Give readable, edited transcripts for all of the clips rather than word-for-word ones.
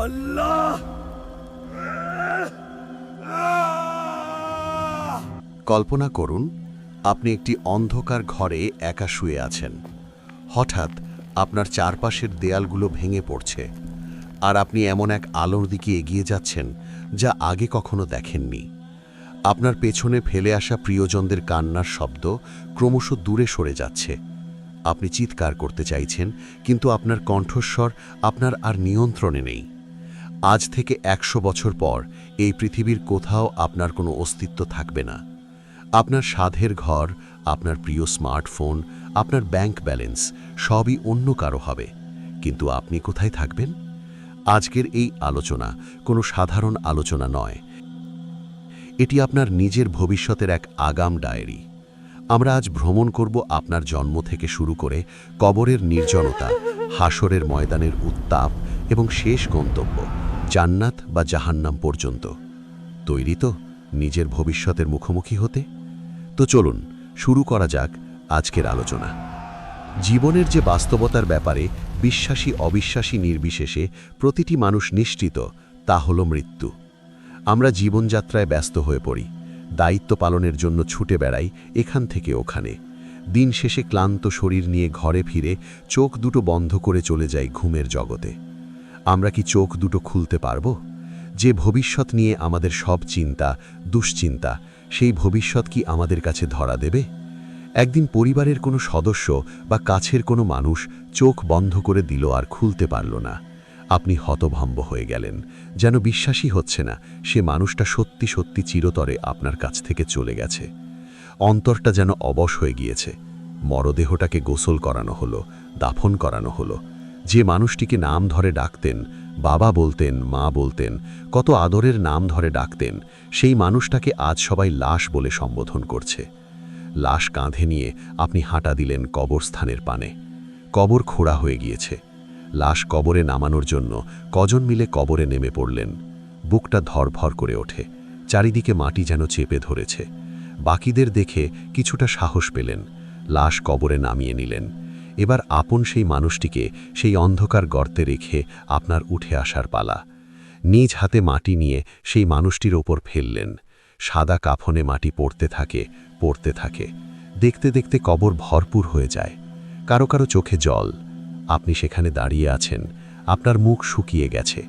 আল্লাহ! কল্পনা করুন, আপনি একটি অন্ধকার ঘরে একা শুয়ে আছেন। হঠাৎ আপনার চারপাশের দেয়ালগুলো ভেঙে পড়ছে, আর আপনি এমন এক আলোর দিকে এগিয়ে যাচ্ছেন যা আগে কখনো দেখেননি। আপনার পেছনে ফেলে আসা প্রিয়জনদের কান্নার শব্দ ক্রমশ দূরে সরে যাচ্ছে। আপনি চিৎকার করতে চাইছেন, কিন্তু আপনার কণ্ঠস্বর আপনার আর নিয়ন্ত্রণে নেই। আজ থেকে 100 বছর পর এই পৃথিবীর কোথাও আপনার কোনো অস্তিত্ব থাকবে না। আপনার সাধের ঘর, আপনার প্রিয় স্মার্টফোন, আপনার ব্যাংক ব্যালেন্স সবই অন্য কারো হবে। কিন্তু আপনি কোথায় থাকবেন? আজকের এই আলোচনা কোনো সাধারণ আলোচনা নয়। এটি আপনার নিজের ভবিষ্যতের এক আগাম ডায়েরি। আমরা আজ ভ্রমণ করব আপনার জন্ম থেকে শুরু করে কবরের নির্জনতা, হাসরের ময়দানের উত্তাপ এবং শেষ গন্তব্য জান্নাত বা জাহান্নাম পর্যন্ত। তৈরি তো নিজের ভবিষ্যতের মুখোমুখি হতে? তো চলুন শুরু করা যাক আজকের আলোচনা। জীবনের যে বাস্তবতার ব্যাপারে বিশ্বাসী অবিশ্বাসী নির্বিশেষে প্রতিটি মানুষ নিশ্চিত, তা হল মৃত্যু। আমরা জীবনযাত্রায় ব্যস্ত হয়ে পড়ি, দায়িত্ব পালনের জন্য ছুটে বেড়াই এখান থেকে ওখানে। দিন শেষে ক্লান্ত শরীর নিয়ে ঘরে ফিরে চোখ দুটো বন্ধ করে চলে যাই ঘুমের জগতে। আমরা কি চোখ দুটো খুলতে পারব? যে ভবিষ্যৎ নিয়ে আমাদের সব চিন্তা, দুশ্চিন্তা, সেই ভবিষ্যৎ কি আমাদের কাছে ধরা দেবে? একদিন পরিবারের কোনো সদস্য বা কাছের কোনো মানুষ চোখ বন্ধ করে দিল আর খুলতে পারল না। আপনি হতভম্ব হয়ে গেলেন, যেন বিশ্বাসই হচ্ছে না সে মানুষটা সত্যি সত্যি চিরতরে আপনার কাছ থেকে চলে গেছে। অন্তরটা যেন অবশ হয়ে গিয়েছে। মরদেহটাকে গোসল করানো হলো, দাফন করানো হলো। যে মানুষটিকে নাম ধরে ডাকতেন, বাবা বলতেন, মা বলতেন, কত আদরের নাম ধরে ডাকতেন, সেই মানুষটাকে আজ সবাই লাশ বলে সম্বোধন করছে। লাশ কাঁধে নিয়ে আপনি হাঁটা দিলেন কবরস্থানের পানে। কবর খোঁড়া হয়ে গিয়েছে। লাশ কবরে নামানোর জন্য কজন মিলে কবরে নেমে পড়লেন। বুকটা ধরফর করে ওঠে, চারিদিকে মাটি যেন চেপে ধরেছে। বাকিদের দেখে কিছুটা সাহস পেলেন, লাশ কবরে নামিয়ে নিলেন। এবার আপন সেই মানুষটিকে সেই অন্ধকার গর্তে রেখে আপনার উঠে আসার পালা। নিজ হাতে মাটি নিয়ে সেই মানুষটির ওপর ফেললেন। সাদা কাফনে মাটি পড়তে থাকে, পড়তে থাকে। দেখতে দেখতে কবর ভরপুর হয়ে যায়। কারো কারো চোখে জল। আপনি সেখানে দাঁড়িয়ে আছেন, আপনার মুখ শুকিয়ে গেছে।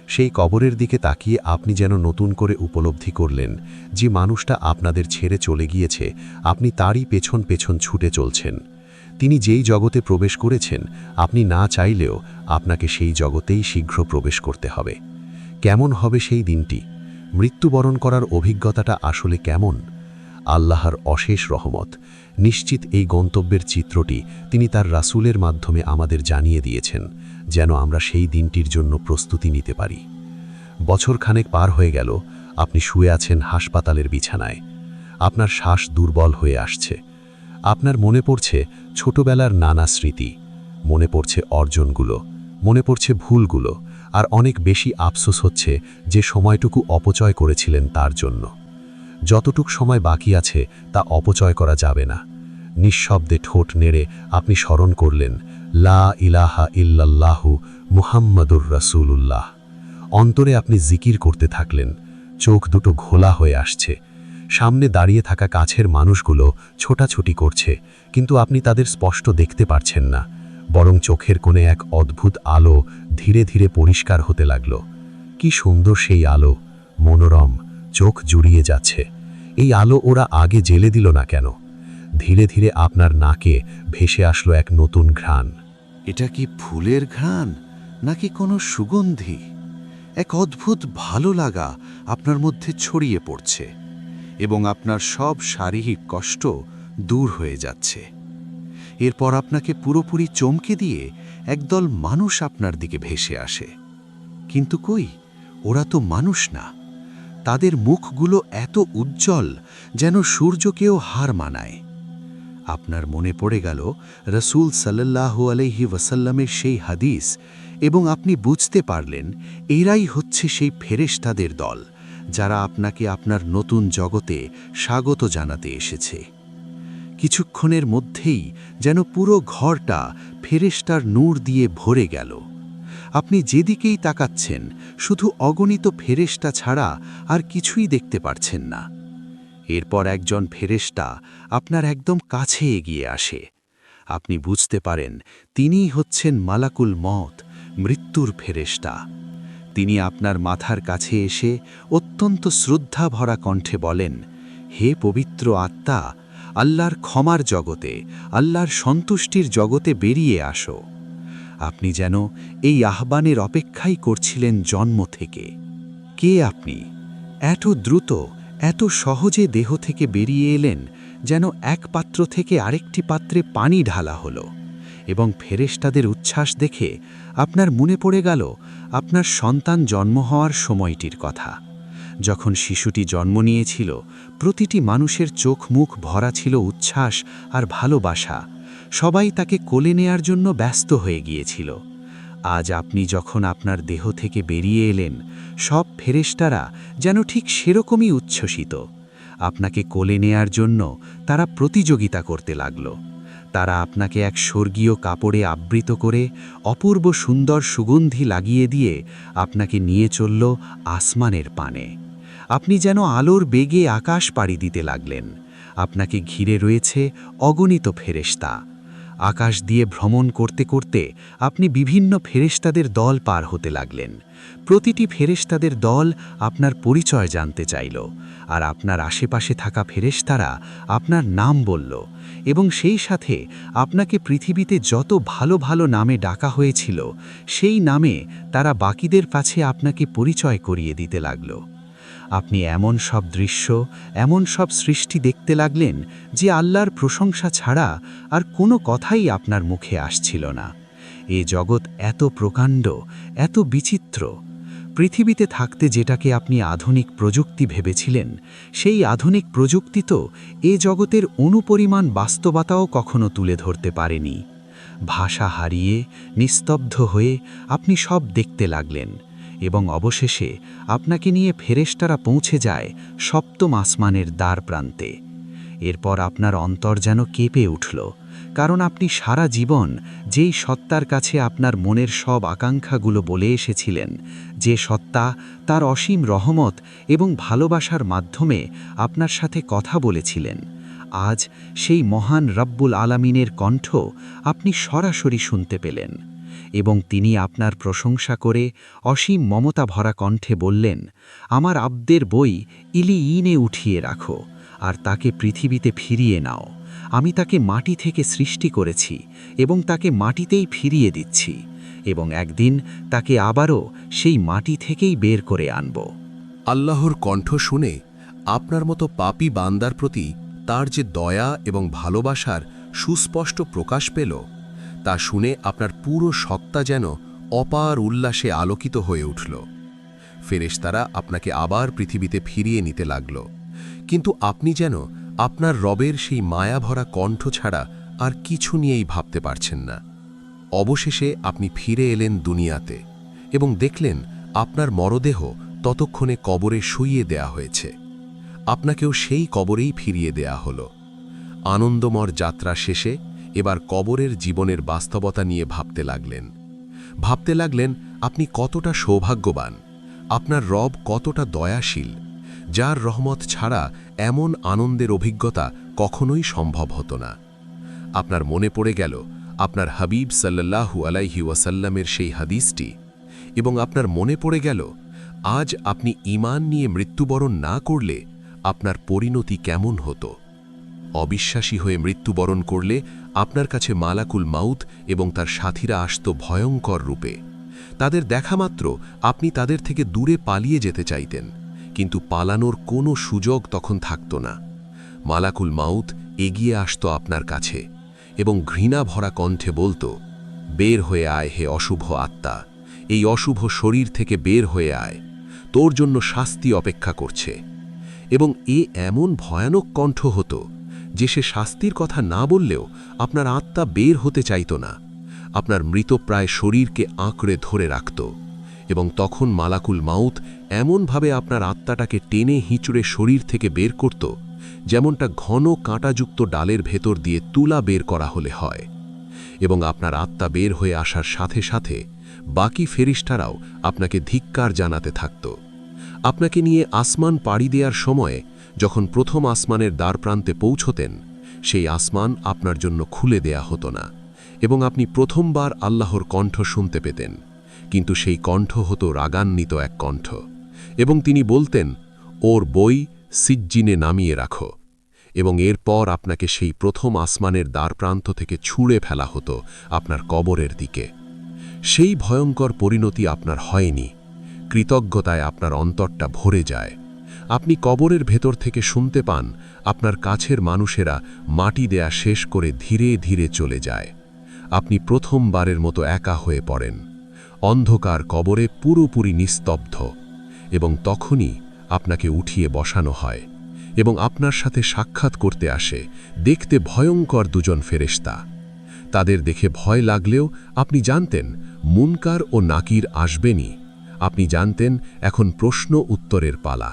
সেই কবরের দিকে তাকিয়ে আপনি যেন নতুন করে উপলব্ধি করলেন যে মানুষটা আপনাদের ছেড়ে চলে গিয়েছে, আপনি তারই পেছন পেছন ছুটে চলছেন। তিনি যেই জগতে প্রবেশ করেছেন, আপনি না চাইলেও আপনাকে সেই জগতেই শীঘ্র প্রবেশ করতে হবে। কেমন হবে সেই দিনটি? মৃত্যুবরণ করার অভিজ্ঞতাটা আসলে কেমন? আল্লাহর অশেষ রহমত, নিশ্চিত এই গন্তব্যের চিত্রটি তিনি তার রাসূলের মাধ্যমে আমাদের জানিয়ে দিয়েছেন, যেন আমরা সেই দিনটির জন্য প্রস্তুতি নিতে পারি। বছরখানেক পার হয়ে গেল, আপনি শুয়ে আছেন হাসপাতালের বিছানায়। আপনার শ্বাস দুর্বল হয়ে আসছে। আপনার মনে পড়ছে ছোটবেলার নানা স্মৃতি, মনে পড়ছে অর্জনগুলো, মনে পড়ছে ভুলগুলো, আর অনেক বেশি আফসোস হচ্ছে যে সময়টুকু অপচয় করেছিলেন তার জন্য। যতটুক সময় বাকি আছে তা অপচয় করা যাবে না। নিঃশব্দে ঠোঁট নেড়ে আপনি স্মরণ করলেন, লা ইলাহা ইল্লাল্লাহু মুহাম্মাদুর রাসূলুল্লাহ। অন্তরে আপনি জিকির করতে থাকলেন। চোখ দুটো ঘোলা হয়ে আসছে। সামনে দাঁড়িয়ে থাকা কাছের মানুষগুলো ছোটাছুটি করছে, কিন্তু আপনি তাদের স্পষ্ট দেখতে পারছেন না। বরং চোখের কোণে এক অদ্ভুত আলো ধীরে ধীরে পরিষ্কার হতে লাগল। কি সুন্দর সেই আলো, মনোরম, চোখ জুড়িয়ে যাচ্ছে। এই আলো ওরা আগে জ্বেলে দিল না কেন? ধীরে ধীরে আপনার নাকে ভেসে আসলো এক নতুন ঘ্রাণ। এটা কি ফুলের ঘ্রাণ নাকি কোনো সুগন্ধি? এক অদ্ভুত ভালো লাগা আপনার মধ্যে ছড়িয়ে পড়ছে এবং আপনার সব শারীরিক কষ্ট দূর হয়ে যাচ্ছে। এরপর আপনাকে পুরোপুরি চমকে দিয়ে একদল মানুষ আপনার দিকে ভেসে আসে। কিন্তু কই, ওরা তো মানুষ না। তাদের মুখগুলো এত উজ্জ্বল যেন সূর্যকেও হার মানায়। আপনার মনে পড়ে গেল রাসূল সাল্লাল্লাহু আলাইহি ওয়াসাল্লামের সেই হাদিস, এবং আপনি বুঝতে পারলেন এরাই হচ্ছে সেই ফেরেশতাদের দল যারা আপনাকে আপনার নতুন জগতে স্বাগত জানাতে এসেছে। কিছুক্ষণের মধ্যেই যেন পুরো ঘরটা ফেরেশতার নূর দিয়ে ভরে গেল। আপনি যেদিকেই তাকাচ্ছেন শুধু অগণিত ফেরেশতা ছাড়া আর কিছুই দেখতে পারছেন না। এরপর একজন ফেরেশতা আপনার একদম কাছে এগিয়ে আসে। আপনি বুঝতে পারেন তিনিই হচ্ছেন মালাকুল মওত, মৃত্যুর ফেরেশতা। তিনি আপনার মাথার কাছে এসে অত্যন্ত শ্রদ্ধা ভরা কণ্ঠে বলেন, হে পবিত্র আত্মা, আল্লাহর ক্ষমার জগতে, আল্লাহর সন্তুষ্টির জগতে বেরিয়ে আসো। আপনি যেন এই আহ্বানের অপেক্ষাই করছিলেন জন্ম থেকে। কে আপনি? এত দ্রুত, এত সহজে দেহ থেকে বেরিয়ে এলেন যেন এক পাত্র থেকে আরেকটি পাত্রে পানি ঢালা হলো। এবং ফেরেশতাদের উচ্ছ্বাস দেখে আপনার মনে পড়ে গেল আপনার সন্তান জন্ম হওয়ার সময়টির কথা। যখন শিশুটি জন্ম নিয়েছিল, প্রতিটি মানুষের চোখ মুখ ভরা ছিল উচ্ছ্বাস আর ভালোবাসা। সবাই তাকে কোলে নেয়ার জন্য ব্যস্ত হয়ে গিয়েছিল। আজ আপনি যখন আপনার দেহ থেকে বেরিয়ে এলেন, সব ফেরেশতারা যেন ঠিক সেরকমই উচ্ছ্বসিত। আপনাকে কোলে নেয়ার জন্য তারা প্রতিযোগিতা করতে লাগল। তারা আপনাকে এক স্বর্গীয় কাপড়ে আবৃত করে অপূর্ব সুন্দর সুগন্ধি লাগিয়ে দিয়ে আপনাকে নিয়ে চলল আসমানের পানে। আপনি যেন আলোর বেগে আকাশ পাড়ি দিতে লাগলেন। আপনাকে ঘিরে রয়েছে অগণিত ফেরেশতা। আকাশ দিয়ে ভ্রমণ করতে করতে আপনি বিভিন্ন ফেরেশতাদের দল পার হতে লাগলেন। প্রতিটি ফেরেশতাদের দল আপনার পরিচয় জানতে চাইল, আর আপনার আশেপাশে থাকা ফেরেশতারা আপনার নাম বলল, এবং সেই সাথে আপনাকে পৃথিবীতে যত ভালো ভালো নামে ডাকা হয়েছিল সেই নামে তারা বাকিদের কাছে আপনাকে পরিচয় করিয়ে দিতে লাগল। আপনি এমন সব দৃশ্য, এমন সব সৃষ্টি দেখতে লাগলেন যে আল্লাহর প্রশংসা ছাড়া আর কোনো কথাই আপনার মুখে আসছিল না। এ জগৎ এত প্রকাণ্ড, এত বিচিত্র। পৃথিবীতে থাকতে যেটাকে আপনি আধুনিক প্রযুক্তি ভেবেছিলেন, সেই আধুনিক প্রযুক্তি তো এ জগতের অনুপরিমাণ বাস্তবতাও কখনো তুলে ধরতে পারেনি। ভাষা হারিয়ে, নিস্তব্ধ হয়ে আপনি সব দেখতে লাগলেন, এবং অবশেষে আপনাকে নিয়ে ফেরেশতারা পৌঁছে যায় সপ্তম আসমানের দ্বার প্রান্তে। এরপর আপনার অন্তর যেন কেঁপে উঠল, কারণ আপনি সারা জীবন যেই সত্তার কাছে আপনার মনের সব আকাঙ্ক্ষাগুলো বলে এসেছিলেন, যে সত্তা তার অসীম রহমত এবং ভালোবাসার মাধ্যমে আপনার সাথে কথা বলেছিলেন, আজ সেই মহান রব্বুল আলামিনের কণ্ঠ আপনি সরাসরি শুনতে পেলেন। এবং তিনি আপনার প্রশংসা করে অসীম মমতা ভরা কণ্ঠে বললেন, আমার আব্দের বই ইলিইনে উঠিয়ে রাখো, আর তাকে পৃথিবীতে ফিরিয়ে নাও। আমি তাকে মাটি থেকে সৃষ্টি করেছি এবং তাকে মাটিতেই ফিরিয়ে দিচ্ছি, এবং একদিন তাকে আবারও সেই মাটি থেকেই বের করে আনব। আল্লাহর কণ্ঠ শুনে আপনার মতো পাপী বান্দার প্রতি তার যে দয়া এবং ভালোবাসার সুস্পষ্ট প্রকাশ পেল, তা শুনে আপনার পুরো সত্তা যেন অপার উল্লাসে আলোকিত হয়ে উঠল। ফেরেশতারা আপনাকে আবার পৃথিবীতে ফিরিয়ে নিতে লাগল, কিন্তু আপনি যেন আপনার রবের সেই মায়াভরা কণ্ঠ ছাড়া আর কিছু নিয়েই ভাবতে পারছেন না। অবশেষে আপনি ফিরে এলেন দুনিয়াতে এবং দেখলেন আপনার মরদেহ ততক্ষণে কবরে শুইয়ে দেয়া হয়েছে। আপনাকেও সেই কবরেই ফিরিয়ে দেয়া হলো। আনন্দময় যাত্রা শেষে এবার কবরের জীবনের বাস্তবতা নিয়ে ভাবতে লাগলেন আপনি কতটা সৌভাগ্যবান, আপনার রব কতটা দয়াশীল, যার রহমত ছাড়া এমন আনন্দের অভিজ্ঞতা কখনোই সম্ভব হতো না। আপনার মনে পড়ে গেল আপনার হাবিব সাল্লাল্লাহু আলাইহি ওয়াসাল্লামের সেই হাদিসটি, এবং আপনার মনে পড়ে গেল আজ আপনি ঈমান নিয়ে মৃত্যুবরণ না করলে আপনার পরিণতি কেমন হতো। অবিশ্বাসী হয়ে মৃত্যুবরণ করলে আপনার কাছে মালাকুল মাউত এবং তার সাথীরা আসত ভয়ঙ্কর রূপে। তাদের দেখামাত্র আপনি তাদের থেকে দূরে পালিয়ে যেতে চাইতেন, কিন্তু পালানোর কোনো সুযোগ তখন থাকত না। মালাকুল মাউত এগিয়ে আসত আপনার কাছে এবং ঘৃণা ভরা কণ্ঠে বলত, বের হয়ে আয় হে অশুভ আত্মা, এই অশুভ শরীর থেকে বের হয়ে আয়, তোর জন্য শাস্তি অপেক্ষা করছে। এবং এমন ভয়ানক কণ্ঠ হতো যে সে শাস্তির কথা না বললেও আপনার আত্মা বের হতে চাইত না, আপনার মৃতপ্রায় শরীরকে আঁকড়ে ধরে রাখত। এবং তখন মালাকুল মাউত এমনভাবে আপনার আত্মাটাকে টেনে হিঁচড়ে শরীর থেকে বের করত, যেমনটা ঘন কাঁটাযুক্ত ডালের ভেতর দিয়ে তুলা বের করা হলে হয়। এবং আপনার আত্মা বের হয়ে আসার সাথে সাথে বাকি ফেরেশতারাও আপনাকে ধিক্কার জানাতে থাকত। আপনাকে নিয়ে আসমান পাড়ি দেওয়ার সময়ে যখন প্রথম আসমানের দ্বারপ্রান্তে পৌঁছতেন, সেই আসমান আপনার জন্য খুলে দেয়া হতো না এবং আপনি প্রথমবার আল্লাহর কণ্ঠ শুনতে পেতেন। কিন্তু সেই কণ্ঠ হতো রাগান্বিত এক কণ্ঠ, এবং তিনি বলতেন, ওর বই সিজ্জিনে নামিয়ে রাখো। এবং এরপর আপনাকে সেই প্রথম আসমানের দ্বারপ্রান্ত থেকে ছুঁড়ে ফেলা হতো আপনার কবরের দিকে। সেই ভয়ঙ্কর পরিণতি আপনার হয়নি। কৃতজ্ঞতায় আপনার অন্তরটা ভরে যায়। আপনি কবরের ভেতর থেকে শুনতে পান আপনার কাছের মানুষেরা মাটি দেয়া শেষ করে ধীরে ধীরে চলে যায়। আপনি প্রথমবারের মতো একা হয়ে পড়েন। অন্ধকার কবরে পুরোপুরি নিস্তব্ধ, এবং তখনই আপনাকে উঠিয়ে বসানো হয় এবং আপনার সাথে সাক্ষাৎ করতে আসে দেখতে ভয়ঙ্কর দুজন ফেরেশতা। তাদের দেখে ভয় লাগলেও আপনি জানতেন মুনকার ও নাকির আসবেনই। আপনি জানতেন এখন প্রশ্ন উত্তরের পালা,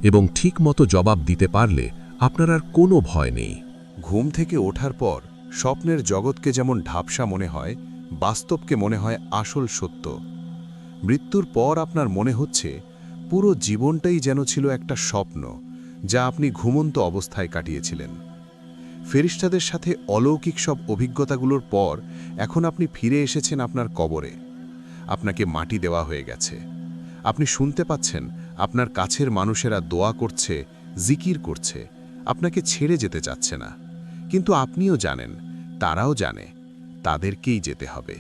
এবং ঠিকমতো জবাব দিতে পারলে আপনার আর কোনো ভয় নেই। ঘুম থেকে ওঠার পর স্বপ্নের জগৎকে যেমন ঢাপসা মনে হয়, বাস্তবকে মনে হয় আসল সত্য। মৃত্যুর পর আপনার মনে হচ্ছে পুরো জীবনটাই যেন ছিল একটা স্বপ্ন, যা আপনি ঘুমন্ত অবস্থায় কাটিয়েছিলেন। ফেরেশতাদের সাথে অলৌকিক সব অভিজ্ঞতাগুলোর পর এখন আপনি ফিরে এসেছেন আপনার কবরে। আপনাকে মাটি দেওয়া হয়ে গেছে। আপনি শুনতে পাচ্ছেন আপনার কাছের মানুষেরা দোয়া করছে, জিকির করছে, আপনাকে ছেড়ে যেতে চাচ্ছে না। কিন্তু আপনিও জানেন, তারাও জানে, তাদেরকেই যেতে হবে।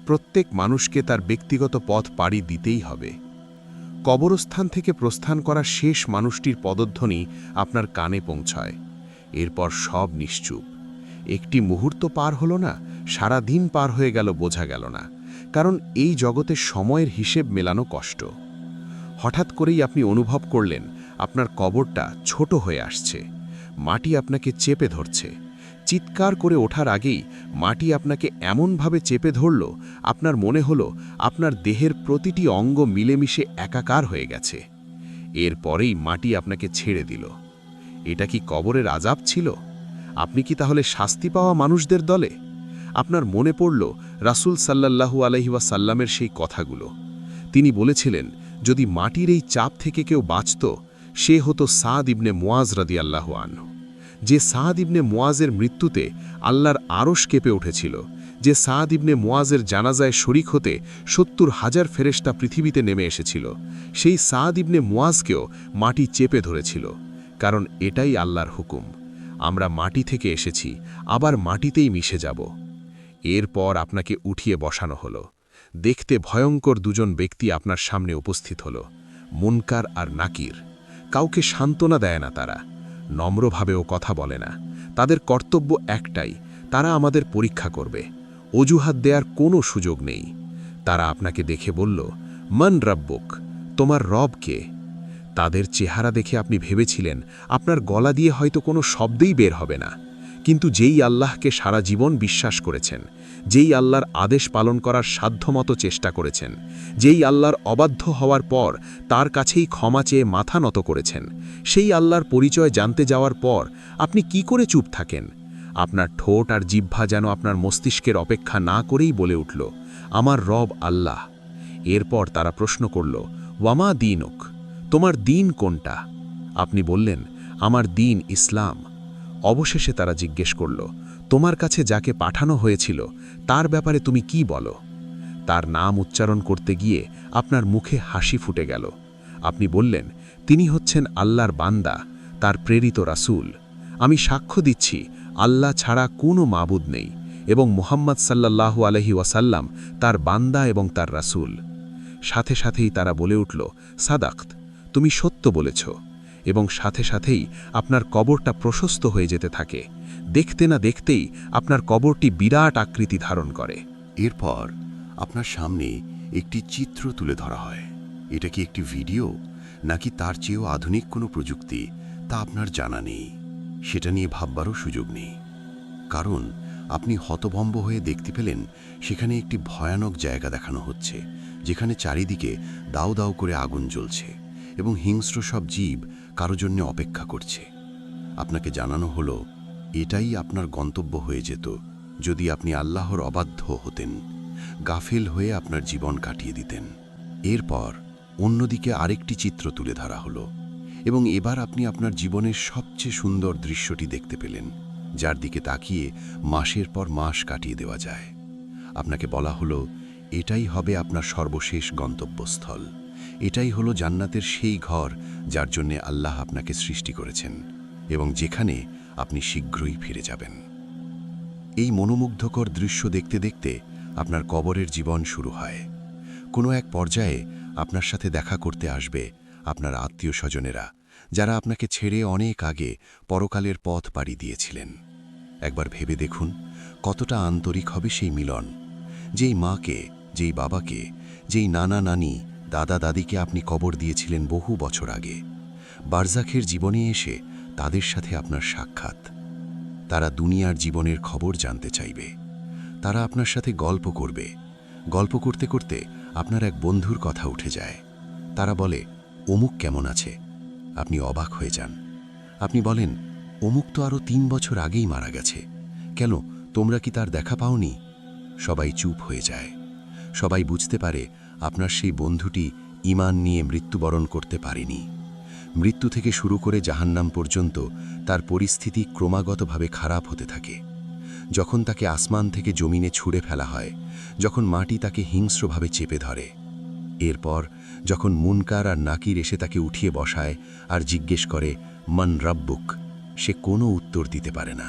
প্রত্যেক মানুষকে তার ব্যক্তিগত পথ পাড়ি দিতেই হবে। কবরস্থান থেকে প্রস্থান করা শেষ মানুষটির পদধ্বনি আপনার কানে পৌঁছায়। এরপর সব নিশ্চুপ। একটি মুহূর্ত পার হলো না, সারা দিন পার হয়ে গেল বোঝা গেল না, কারণ এই জগতে সময়ের হিসেব মেলানো কষ্ট। হঠাৎ করেই আপনি অনুভব করলেন আপনার কবরটা ছোট হয়ে আসছে। মাটি আপনাকে চেপে ধরছে। চিৎকার করে ওঠার আগেই মাটি আপনাকে এমনভাবে চেপে ধরল, আপনার মনে হলো আপনার দেহের প্রতিটি অঙ্গ মিলেমিশে একাকার হয়ে গেছে। এরপরেই মাটি আপনাকে ছেড়ে দিল। এটা কি কবরের আযাব ছিল? আপনি কি তাহলে শাস্তি পাওয়া মানুষদের দলে? আপনার মনে পড়ল রাসূল সাল্লাল্লাহু আলাইহি ওয়াসাল্লামের সেই কথাগুলো। তিনি বলেছিলেন, যদি মাটির এই চাপ থেকে কেউ বাঁচত, সে হতো সাদ ইবনে মুয়াজ রাদিয়াল্লাহু আনহু। যে সাদ ইবনে মুয়াজের মৃত্যুতে আল্লাহর আরশ কেঁপে উঠেছিল, যে সাদ ইবনে মুয়াজের জানাজায় শরিক হতে ৭০,০০০ ফেরেশতা পৃথিবীতে নেমে এসেছিল, সেই সাদ ইবনে মুয়াজকেও মাটি চেপে ধরেছিল। কারণ এটাই আল্লাহর হুকুম। আমরা মাটি থেকে এসেছি, আবার মাটিতেই মিশে যাব। এরপর আপনাকে উঠিয়ে বসানো হলো। দেখতে ভয়ঙ্কর দুজন ব্যক্তি আপনার সামনে উপস্থিত হলো, মুনকার আর নাকির। কাউকে সান্ত্বনা দেয় না তারা, নম্রভাবেও কথা বলে না। তাদের কর্তব্য একটাই, তারা আমাদের পরীক্ষা করবে। অজুহাত দেওয়ার কোনো সুযোগ নেই। তারা আপনাকে দেখে বলল, মান রাব্বুক, তোমার রব কে? তাদের চেহারা দেখে আপনি ভেবেছিলেন আপনার গলা দিয়ে হয়তো কোনো শব্দই বের হবে না। কিন্তু যেই আল্লাহকে সারা জীবন বিশ্বাস করেছেন, যেই আল্লাহর আদেশ পালন করার সাধ্যমতো চেষ্টা করেছেন, যেই আল্লাহর অবাধ্য হওয়ার পর তার কাছেই ক্ষমা চেয়ে মাথা নত করেছেন, সেই আল্লাহর পরিচয় জানতে যাওয়ার পর আপনি কি করে চুপ থাকেন? আপনার ঠোঁট আর জিহ্বা যেন আপনার মস্তিষ্কের অপেক্ষা না করেই বলে উঠল, আমার রব আল্লাহ। এরপর তারা প্রশ্ন করল, ওয়ামা দীনুক, তোমার দিন কোনটা? আপনি বললেন, আমার দিন ইসলাম। অবশেষে তারা জিজ্ঞেস করল, তোমার কাছে যাকে পাঠানো হয়েছিল তার ব্যাপারে তুমি কি বলো? তার নাম উচ্চারণ করতে গিয়ে আপনার মুখে হাসি ফুটে গেল। আপনি বললেন, তিনি হচ্ছেন আল্লাহর বান্দা, তার প্রেরিত রাসূল। আমি সাক্ষ্য দিচ্ছি আল্লাহ ছাড়া কোনো মাবুদ নেই এবং মুহাম্মদ সাল্লাল্লাহু আলাইহি ওয়াসাল্লাম তার বান্দা এবং তার রাসূল। সাথে সাথেই তারা বলে উঠল, সাদাক্ত, তুমি সত্য বলেছ। এবং সাথে সাথেই আপনার কবরটা প্রশস্ত হয়ে যেতে থাকে। দেখতে না দেখতেই আপনার কবরটি বিরাট আকৃতি ধারণ করে। এরপর আপনার সামনে একটি চিত্র তুলে ধরা হয়। এটা কি একটি ভিডিও, নাকি তার চেয়েও আধুনিক কোনো প্রযুক্তি, তা আপনার জানা নেই। সেটা নিয়ে ভাববারও সুযোগ নেই, কারণ আপনি হতভম্ব হয়ে দেখতে পেলেন সেখানে একটি ভয়ানক জায়গা দেখানো হচ্ছে, যেখানে চারিদিকে দাউ দাউ করে আগুন জ্বলছে এবং হিংস্র সব জীব কারো জন্য অপেক্ষা করছে। আপনাকে জানানো হলো, এটাই আপনার গন্তব্য হয়ে যেত যদি আপনি আল্লাহর অবাধ্য হতেন। গাফেল হয়ে আপনার জীবন কাটিয়ে দিতেন। এরপর অন্যদিকে আরেকটি চিত্র তুলে ধরা হলো, এবং এবার আপনি আপনার জীবনের সবচেয়ে সুন্দর দৃশ্যটি দেখতে পেলেন, যার দিকে তাকিয়ে মাসের পর মাস কাটিয়ে দেওয়া যায়। আপনাকে বলা হলো, এটাই হবে আপনার সর্বশেষ গন্তব্যস্থল। এটাই হলো জান্নাতের সেই ঘর যার জন্যে আল্লাহ আপনাকে সৃষ্টি করেছেন, এবং যেখানে আপনি শীঘ্রই ফিরে যাবেন। এই মনোমুগ্ধকর দৃশ্য দেখতে দেখতে আপনার কবরের জীবন শুরু হয়। কোনো এক পর্যায়ে আপনার সাথে দেখা করতে আসবে আপনার আত্মীয় স্বজনেরা, যারা আপনাকে ছেড়ে অনেক আগে পরকালের পথ পাড়ি দিয়েছিলেন। একবার ভেবে দেখুন কতটা আন্তরিক হবে সেই মিলন। যেই মাকে, যেই বাবাকে, যেই নানা নানি, দাদা দাদিকে আপনি কবর দিয়েছিলেন বহু বছর আগে, বারজাখের জীবনে এসে তাদের সাথে আপনার সাক্ষাৎ। তারা দুনিয়ার জীবনের খবর জানতে চাইবে। তারা আপনার সাথে গল্প করবে। গল্প করতে করতে আপনার এক বন্ধুর কথা উঠে যায়। তারা বলে, অমুক কেমন আছে? আপনি অবাক হয়ে যান। আপনি বলেন, অমুক তো আরও 3 বছর আগেই মারা গেছে। কেন, তোমরা কি তার দেখা পাওনি? সবাই চুপ হয়ে যায়। সবাই বুঝতে পারে আপনার সেই বন্ধুটি ঈমান নিয়ে মৃত্যুবরণ করতে পারেনি। মৃত্যু থেকে শুরু করে জাহান্নাম পর্যন্ত তার পরিস্থিতি ক্রমাগতভাবে খারাপ হতে থাকে। যখন তাকে আসমান থেকে জমিনে ছুঁড়ে ফেলা হয়, যখন মাটি তাকে হিংস্রভাবে চেপে ধরে, এরপর যখন মুনকার আর নাকির এসে তাকে উঠিয়ে বসায় আর জিজ্ঞেস করে, মান রাব্বুক, সে কোনো উত্তর দিতে পারে না,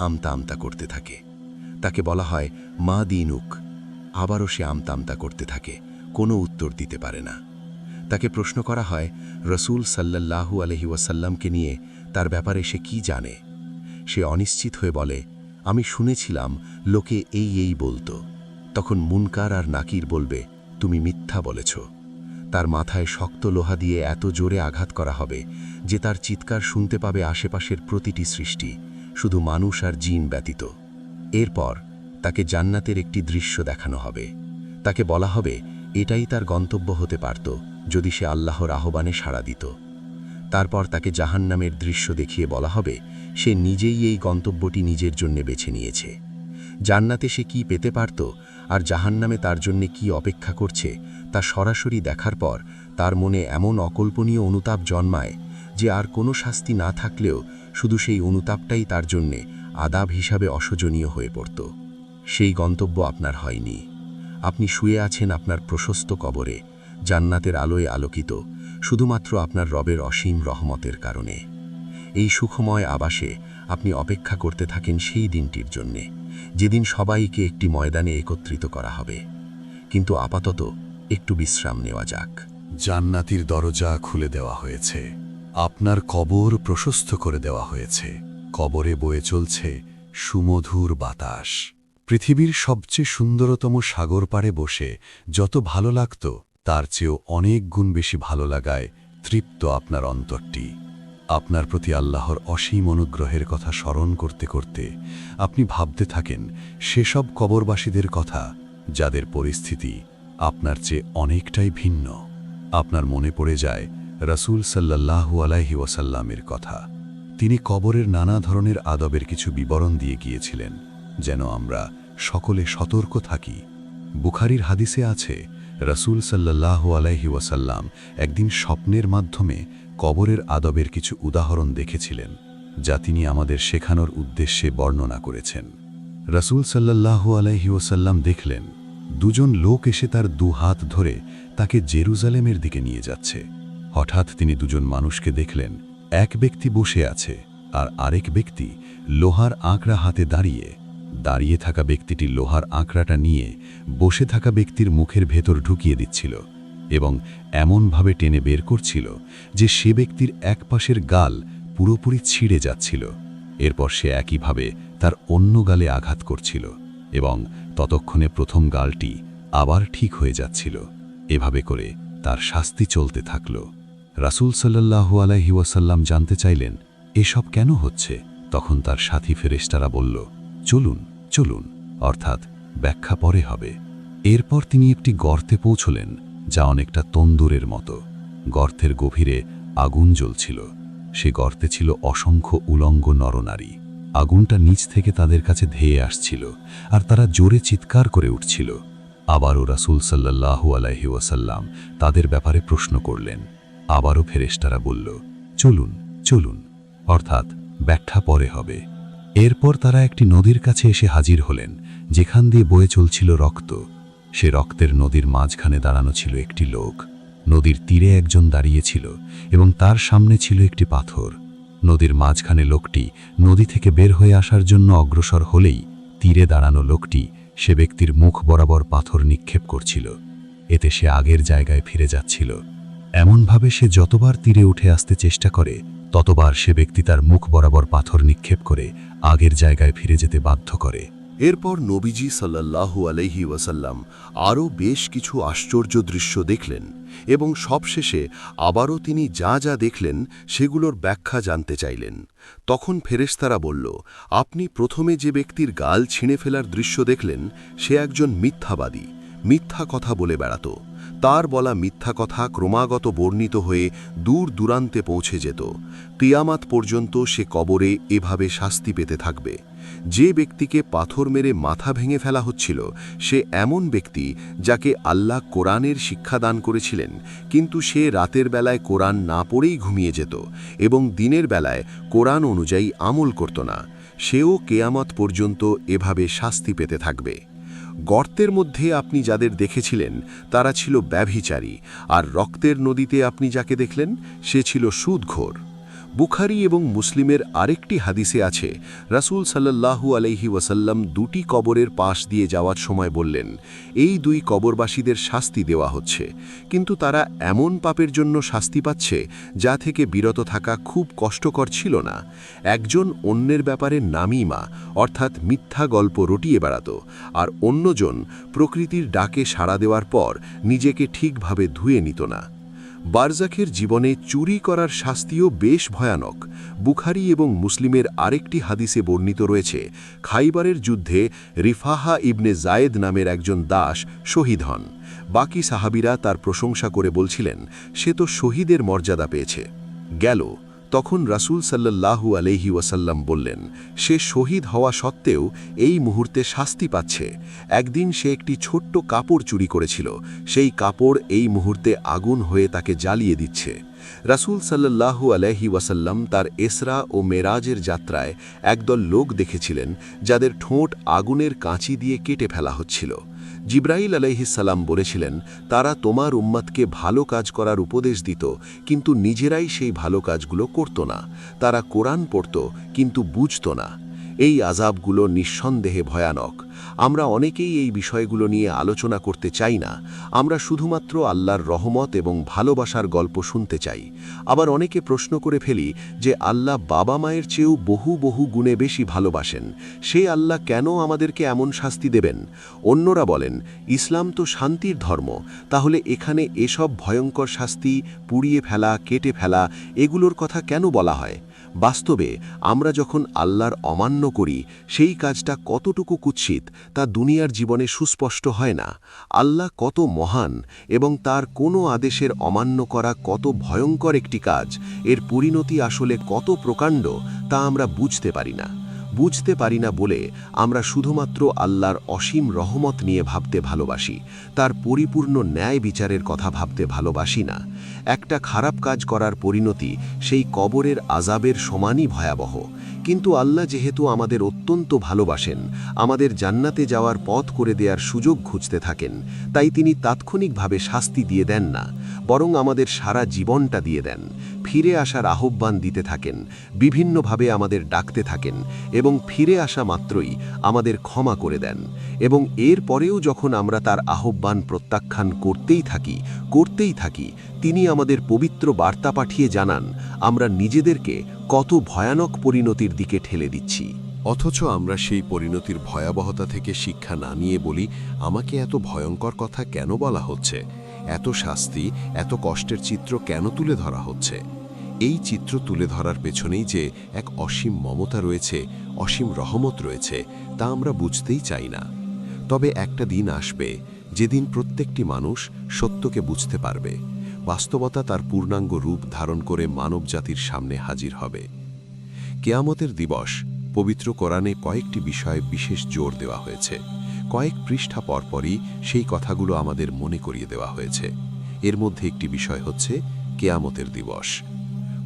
আমতা আমতা করতে থাকে। তাকে বলা হয় মা দিনুক, আবারও সে আমতা আমতা করতে থাকে, কোনো উত্তর দিতে পারে না। তাকে প্রশ্ন করা হয় রসূল সাল্লাল্লাহু আলাইহি ওয়াসাল্লামকে নিয়ে, তার ব্যাপারে সে কি জানে। সে অনিশ্চিত হয়ে বলে, আমি শুনেছিলাম লোকে এই বলতো। তখন মুনকার আর নাকির বলবে, তুমি মিথ্যা বলেছ। তার মাথায় শক্ত লোহা দিয়ে এত জোরে আঘাত করা হবে যে তার চিৎকার শুনতে পাবে আশেপাশের প্রতিটি সৃষ্টি, শুধু মানুষ আর জিন ব্যতীত। এরপর তাকে জান্নাতের একটি দৃশ্য দেখানো হবে। তাকে বলা হবে এটাই তার গন্তব্য হতে পারত যদি সে আল্লাহর আহ্বানে সাড়া দিত। তারপর তাকে জাহান্নামের দৃশ্য দেখিয়ে বলা হবে সে নিজেই এই গন্তব্যটি নিজের জন্য বেছে নিয়েছে। জান্নাতে সে কি পেতে পারত আর জাহান্নামে তার জন্য কি অপেক্ষা করছে তা সরাসরি দেখার পর তার মনে এমন অকল্পনীয় অনুতাপ জন্মায় যে আর কোনো শাস্তি না থাকলেও শুধু সেই অনুতাপটাই তার জন্যে আদাব হিসাবে অসহনীয় হয়ে পড়ত। সেই গন্তব্য আপনার হয়নি। আপনি শুয়ে আছেন আপনার প্রশস্ত কবরে, জান্নাতের আলোয় আলোকিত, শুধুমাত্র আপনার রবের অসীম রহমতের কারণে। এই সুখময় আবাসে আপনি অপেক্ষা করতে থাকেন সেই দিনটির জন্যে, যেদিন সবাইকে একটি ময়দানে একত্রিত করা হবে। কিন্তু আপাতত একটু বিশ্রাম নেওয়া যাক। জান্নাতির দরজা খুলে দেওয়া হয়েছে, আপনার কবর প্রশস্ত করে দেওয়া হয়েছে। কবরে বয়ে চলছে সুমধুর বাতাস। পৃথিবীর সবচেয়ে সুন্দরতম সাগর পাড়ে বসে যত ভালো লাগত, তার চেয়েও অনেক গুণ বেশি ভালো লাগায় তৃপ্ত আপনার অন্তরটি। আপনার প্রতি আল্লাহর অসীম অনুগ্রহের কথা স্মরণ করতে করতে আপনি ভাবতে থাকেন সেসব কবরবাসীদের কথা যাদের পরিস্থিতি আপনার চেয়ে অনেকটাই ভিন্ন। আপনার মনে পড়ে যায় রাসূল সাল্লাল্লাহু আলাইহি ওয়াসাল্লামের কথা। তিনি কবরের নানা ধরনের আদবের কিছু বিবরণ দিয়ে গিয়েছিলেন, যেন আমরা সকলে সতর্ক থাকি। বুখারীর হাদিসে আছে, রাসূল সাল্লাল্লাহু আলাইহি ওয়াসাল্লাম একদিন স্বপ্নের মাধ্যমে কবরের আদবের কিছু উদাহরণ দেখেছিলেন, যা তিনি আমাদের শেখানোর উদ্দেশ্যে বর্ণনা করেছেন। রাসূল সাল্লাল্লাহু আলাইহি ওয়াসাল্লাম দেখলেন দুজন লোক এসে তার দুহাত ধরে তাকে জেরুজালেমের দিকে নিয়ে যাচ্ছে। হঠাৎ তিনি দুজন মানুষকে দেখলেন, এক ব্যক্তি বসে আছে আর আরেক ব্যক্তি লোহার আঁকড়া হাতে দাঁড়িয়ে থাকা ব্যক্তিটি লোহার আঁকড়াটা নিয়ে বসে থাকা ব্যক্তির মুখের ভেতর ঢুকিয়ে দিচ্ছিল এবং এমনভাবে টেনে বের করছিল যে সে ব্যক্তির এক পাশের গাল পুরোপুরি ছিঁড়ে যাচ্ছিল। এরপর সে একইভাবে তার অন্য গালে আঘাত করছিল এবং ততক্ষণে প্রথম গালটি আবার ঠিক হয়ে যাচ্ছিল। এভাবে করে তার শাস্তি চলতে থাকল। রাসূল সাল্লাল্লাহু আলাইহি ওয়াসাল্লাম জানতে চাইলেন, এসব কেন হচ্ছে? তখন তার সাথী ফেরেশতারা বলল, চলুন চলুন, অর্থাৎ ব্যাখ্যা পরে হবে। এরপর তিনি একটি গর্তে পৌঁছলেন, যা অনেকটা তন্দুরের মতো। গর্তের গভীরে আগুন জ্বলছিল। সে গর্তে ছিল অসংখ্য উলঙ্গ নরনারী। আগুনটা নিচ থেকে তাদের কাছে ধেয়ে আসছিল আর তারা জোরে চিৎকার করে উঠছিল। আবারও রাসূল সাল্লাল্লাহু আলাইহি ওয়াসাল্লাম তাদের ব্যাপারে প্রশ্ন করলেন। আবারও ফেরেশতারা বলল, চলুন চলুন, অর্থাৎ ব্যাখ্যা পরে হবে। এরপর তারা একটি নদীর কাছে এসে হাজির হলেন, যেখান দিয়ে বয়ে চলছিল রক্ত। সে রক্তের নদীর মাঝখানে দাঁড়ানো ছিল একটি লোক। নদীর তীরে একজন দাঁড়িয়েছিল এবং তার সামনে ছিল একটি পাথর। নদীর মাঝখানে লোকটি নদী থেকে বের হয়ে আসার জন্য অগ্রসর হলেই তীরে দাঁড়ানো লোকটি সে ব্যক্তির মুখ বরাবর পাথর নিক্ষেপ করছিল। এতে সে আগের জায়গায় ফিরে যাচ্ছিল। এমনভাবে সে যতবার তীরে উঠে আসতে চেষ্টা করে, ততবার সে ব্যক্তি তার মুখ বরাবর পাথর নিক্ষেপ করে আগের জায়গায় ফিরে যেতে বাধ্য করে। এরপর নবীজি সাল্লাল্লাহু আলাইহি ওয়াসাল্লাম আরও বেশ কিছু আশ্চর্য দৃশ্য দেখলেন এবং সবশেষে আবারও তিনি যা যা দেখলেন সেগুলোর ব্যাখ্যা জানতে চাইলেন। তখন ফেরেশতারা বলল, আপনি প্রথমে যে ব্যক্তির গাল ছিঁড়ে ফেলার দৃশ্য দেখলেন, সে একজন মিথ্যাবাদী, মিথ্যা কথা বলে বেড়াত। তার বলা মিথ্যা কথা ক্রমাগত বর্ণিত হয়ে দূর দূরান্তে পৌঁছে যেত। কিয়ামত পর্যন্ত সে কবরে এভাবে শাস্তি পেতে থাকবে। যে ব্যক্তিকে পাথর মেরে মাথা ভেঙে ফেলা হচ্ছিল, সে এমন ব্যক্তি যাকে আল্লাহ কোরআনের শিক্ষা দান করেছিলেন, কিন্তু সে রাতের বেলায় কোরআন না পড়েই ঘুমিয়ে যেত এবং দিনের বেলায় কোরআন অনুযায়ী আমল করত না। সেও কিয়ামত পর্যন্ত এভাবে শাস্তি পেতে থাকবে। গর্তের মধ্যে আপনি যাদের দেখেছিলেন তারা ছিল ব্যভিচারী, আর রক্তের নদীতে আপনি যাকে দেখলেন সে ছিল সুদখোর। বুখারী এবং মুসলিমের আরেকটি হাদিসে আছে, রাসূল সাল্লাল্লাহু আলাইহি ওয়াসাল্লাম দুটি কবরের পাশ দিয়ে যাওয়ার সময় বললেন, এই দুই কবরবাসীদের শাস্তি দেওয়া হচ্ছে, কিন্তু তারা এমন পাপের জন্য শাস্তি পাচ্ছে যা থেকে বিরত থাকা খুব কষ্টকর ছিল না। একজন অন্যের ব্যাপারে নামিমা অর্থাৎ মিথ্যা গল্প রটিয়ে বেড়াত, আর অন্যজন প্রকৃতির ডাকে সাড়া দেওয়ার পর নিজেকে ঠিকভাবে ধুয়ে নিত না। বারজাখের জীবনে চুরি করার শাস্তিও বেশ ভয়ানক। বুখারী এবং মুসলিমের আরেকটি হাদিসে বর্ণিত রয়েছে, খাইবারের যুদ্ধে রিফাহা ইবনে জায়েদ নামের একজন দাস শহীদ হন। বাকি সাহাবীরা তার প্রশংসা করে বলছিলেন, সে তো শহীদের মর্যাদা পেয়েছে। গেল তখন রাসূল সাল্লাল্লাহু আলাইহি ওয়াসাল্লাম বললেন, সে শহীদ হওয়া সত্ত্বেও এই মুহূর্তে শাস্তি পাচ্ছে। একদিন সে একটি ছোট্ট কাপড় চুরি করেছিল, সেই কাপড় এই মুহূর্তে আগুন হয়ে তাকে জ্বালিয়ে দিচ্ছে। রাসূল সাল্লাল্লাহু আলাইহি ওয়াসাল্লাম তার ইসরা ও মেরাজের যাত্রায় একদল লোক দেখেছিলেন যাদের ঠোঁট আগুনের কাঁচি দিয়ে কেটে ফেলা হচ্ছিল। জিব্রাইল আলাইহিস সালাম বলেছিলেন, তারা তোমার উম্মতকে ভালো কাজ করার উপদেশ দিত, কিন্তু নিজেরাই সেই ভালো কাজগুলো করত না। তারা কোরআন পড়ত কিন্তু বুঝত না। এই আযাবগুলো নিঃসন্দেহে ভয়ানক। আমরা অনেকেই এই বিষয়গুলো নিয়ে আলোচনা করতে চাই না। আমরা শুধুমাত্র আল্লাহর রহমত এবং ভালোবাসার গল্প শুনতে চাই। আবার অনেকে প্রশ্ন করে ফেলি যে আল্লাহ বাবা মায়ের চেয়েও বহু বহু গুণে বেশি ভালোবাসেন, সে আল্লাহ কেন আমাদেরকে এমন শাস্তি দেবেন? অন্যরা বলেন, ইসলাম তো শান্তির ধর্ম, তাহলে এখানে এসব ভয়ঙ্কর শাস্তি, পুড়িয়ে ফেলা, কেটে ফেলা, এগুলোর কথা কেন বলা হয়? বাস্তবে আমরা যখন আল্লাহর অমান্য করি, সেই কাজটা কতটুকু কুৎসিত তা দুনিয়ার জীবনে সুস্পষ্ট হয় না। আল্লাহ কত মহান এবং তার কোনো আদেশের অমান্য করা কত ভয়ঙ্কর একটি কাজ, এর পরিণতি আসলে কত প্রকাণ্ড তা আমরা বুঝতে পারি না বলে আমরা শুধুমাত্র আল্লাহর অসীম রহমত নিয়ে ভাবতে ভালোবাসি, তার পরিপূর্ণ ন্যায় বিচারের কথা ভাবতে ভালোবাসি না। একটা খারাপ কাজ করার পরিণতি সেই কবরের আযাবের সমানই ভয়াবহ। কিন্তু আল্লাহ যেহেতু আমাদের অত্যন্ত ভালোবাসেন, আমাদের জান্নাতে যাওয়ার পথ করে দেওয়ার সুযোগ খুঁজতে থাকেন, তাই তিনি তাৎক্ষণিকভাবে শাস্তি দিয়ে দেন না, বরং আমাদের সারা জীবনটা দিয়ে দেন। ফিরে আসার আহ্বান দিতে থাকেন, বিভিন্নভাবে আমাদের ডাকতে থাকেন এবং ফিরে আসা মাত্রই আমাদের ক্ষমা করে দেন। এবং এর পরেও যখন আমরা তার আহ্বান প্রত্যাখ্যান করতেই থাকি, তিনি আমাদের পবিত্র বার্তা পাঠিয়ে জানান আমরা নিজেদেরকে কত ভয়ানক পরিণতির দিকে ঠেলে দিচ্ছি। অথচ আমরা সেই পরিণতির ভয়াবহতা থেকে শিক্ষা না নিয়ে বলি, আমাকে এত ভয়ঙ্কর কথা কেন বলা হচ্ছে, এত শাস্তি, এত কষ্টের চিত্র কেন তুলে ধরা হচ্ছে? এই চিত্র তুলে ধরার পেছনেই যে এক অসীম মমতা রয়েছে, অসীম রহমত রয়েছে, তা আমরা বুঝতেই চাই না। তবে একটা দিন আসবে যেদিন প্রত্যেকটি মানুষ সত্যকে বুঝতে পারবে, বাস্তবতা তার পূর্ণাঙ্গ রূপ ধারণ করে মানবজাতির সামনে হাজির হবে। কিয়ামতের দিবস পবিত্র কোরআনে কয়েকটি বিষয়ে বিশেষ জোর দেওয়া হয়েছে। কয়েক পৃষ্ঠা পরপরই সেই কথাগুলো আমাদের মনে করিয়ে দেওয়া হয়েছে। এর মধ্যে একটি বিষয় হচ্ছে কেয়ামতের দিবস।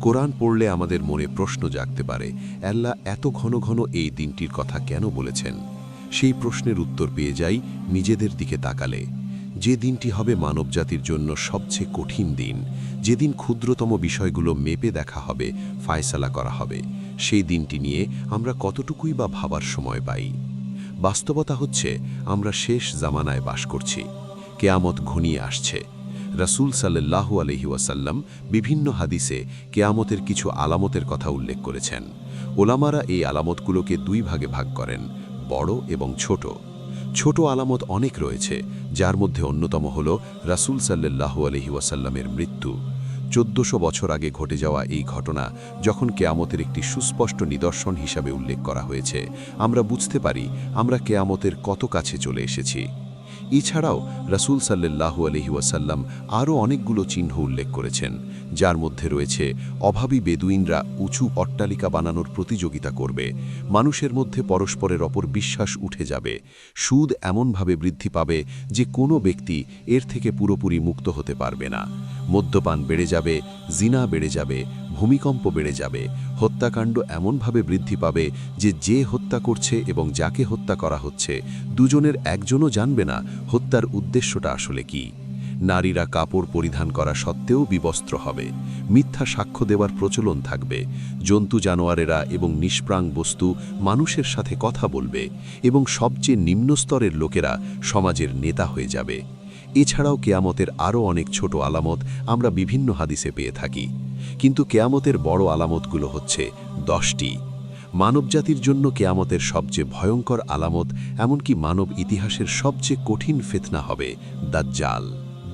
কোরআন পড়লে আমাদের মনে প্রশ্ন জাগতে পারে, আল্লাহ এত ঘন ঘন এই দিনটির কথা কেন বলেছেন? সেই প্রশ্নের উত্তর পেয়ে যাই নিজেদের দিকে তাকালে। যে দিনটি হবে মানবজাতির জন্য সবচেয়ে কঠিন দিন, যেদিন ক্ষুদ্রতম বিষয়গুলো মেপে দেখা হবে, ফায়সালা করা হবে, সেই দিনটি নিয়ে আমরা কতটুকুই বা ভাবার সময় পাই। বাস্তবতা হচ্ছে আমরা শেষ জামানায় বাস করছি। কেয়ামত ঘনিয়ে আসছে। রাসূল সাল্লাল্লাহু আলাইহি ওয়াসাল্লাম বিভিন্ন হাদিসে কেয়ামতের কিছু আলামতের কথা উল্লেখ করেছেন। ওলামারা এই আলামতগুলোকে দুই ভাগে ভাগ করেন, বড় এবং ছোট। ছোট আলামত অনেক রয়েছে, যার মধ্যে অন্যতম হল রাসূল সাল্লাল্লাহু আলাইহি ওয়াসাল্লামের মৃত্যু। 1400 বছর আগে ঘটে যাওয়া এই ঘটনা যখন কেয়ামতের একটি সুস্পষ্ট নিদর্শন হিসাবে উল্লেখ করা হয়েছে, আমরা বুঝতে পারি আমরা কেয়ামতের কত কাছে চলে এসেছি। এছাড়াও রাসূল সাল্লাল্লাহু আলাইহি ওয়াসাল্লাম আরও অনেকগুলো চিহ্ন উল্লেখ করেছেন, যার মধ্যে রয়েছে অভাবী বেদুইনরা উঁচু অট্টালিকা বানানোর প্রতিযোগিতা করবে, মানুষের মধ্যে পরস্পরের অপর বিশ্বাস উঠে যাবে, সুদ এমনভাবে বৃদ্ধি পাবে যে কোনো ব্যক্তি এর থেকে পুরোপুরি মুক্ত হতে পারবে না, মদ্যপান বেড়ে যাবে, জিনা বেড়ে যাবে, ভূমিকম্প বেড়ে যাবে, হত্যাকাণ্ড এমনভাবে বৃদ্ধি পাবে যে হত্যা করছে এবং যাকে হত্যা করা হচ্ছে দুজনের একজনও জানবে না হত্যার উদ্দেশ্যটা আসলে কি। নারীরা কাপড় পরিধান করা সত্ত্বেও বিবস্ত্র হবে, মিথ্যা সাক্ষ্য দেওয়ার প্রচলন থাকবে, জন্তু জানোয়ারেরা এবং নিষ্প্রাং বস্তু মানুষের সাথে কথা বলবে এবং সবচেয়ে নিম্ন স্তরের লোকেরা সমাজের নেতা হয়ে যাবে। এছাড়াও কেয়ামতের আরও অনেক ছোট আলামত আমরা বিভিন্ন হাদিসে পেয়ে থাকি, কিন্তু কেয়ামতের বড় আলামতগুলো হচ্ছে 10টি। মানবজাতির জন্য কেয়ামতের সবচেয়ে ভয়ঙ্কর আলামত, এমনকি মানব ইতিহাসের সবচেয়ে কঠিন ফিতনা হবে দাজ্জাল।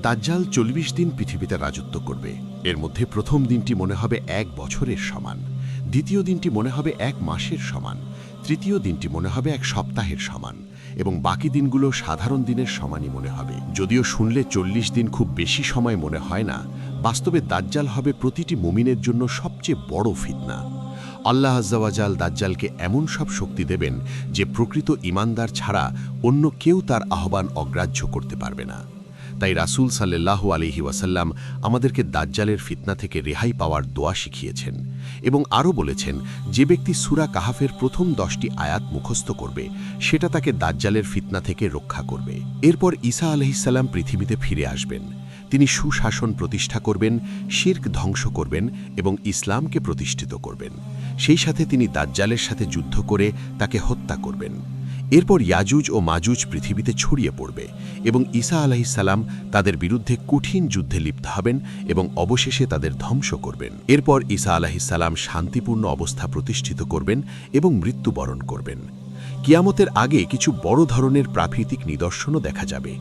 দাজ্জাল 40 দিন পৃথিবীতে রাজত্ব করবে। এর মধ্যে প্রথম দিনটি মনে হবে 1 বছরের সমান, দ্বিতীয় দিনটি মনে হবে 1 মাসের সমান, তৃতীয় দিনটি মনে হবে 1 সপ্তাহের সমান এবং বাকি দিনগুলো সাধারণ দিনের সমানই মনে হবে। যদিও শুনলে 40 দিন খুব বেশি সময় মনে হয় না, বাস্তবে দাজ্জাল হবে প্রতিটি মুমিনের জন্য সবচেয়ে বড় ফিতনা। আল্লাহ আজ্জা ওয়া জাল দাজ্জালকে এমন সব শক্তি দেবেন যে প্রকৃত ঈমানদার ছাড়া অন্য কেউ তার আহ্বান অগ্রাহ্য করতে পারবে না। তাই রাসূল সাল্লাল্লাহু আলাইহি ওয়াসাল্লাম আমাদেরকে দাজ্জালের ফিতনা থেকে রেহাই পাওয়ার দোয়া শিখিয়েছেন এবং আরও বলেছেন, যে ব্যক্তি সূরা কাহাফের প্রথম 10টি আয়াত মুখস্থ করবে সেটা তাকে দাজ্জালের ফিতনা থেকে রক্ষা করবে। এরপর ঈসা আলাইহিস সালাম পৃথিবীতে ফিরে আসবেন। তিনি সুশাসন প্রতিষ্ঠা করবেন, শিরক ধ্বংস করবেন এবং ইসলামকে প্রতিষ্ঠিত করবেন। সেই সাথে তিনি দাজ্জালের সাথে যুদ্ধ করে তাকে হত্যা করবেন। এরপর ইয়াজুজ ও মাজুজ পৃথিবীতে ছড়িয়ে পড়বে এবং ঈসা আলাইহিস সালাম তাদের বিরুদ্ধে কঠিন যুদ্ধে লিপ্ত হবেন এবং অবশেষে তাদের ধ্বংস করবেন। এরপর ঈসা আলাইহিস সালাম শান্তিপূর্ণ অবস্থা প্রতিষ্ঠিত করবেন এবং মৃত্যুবরণ করবেন। কিয়ামতের আগে কিছু বড় ধরনের প্রাকৃতিক নিদর্শনও দেখা যাবে।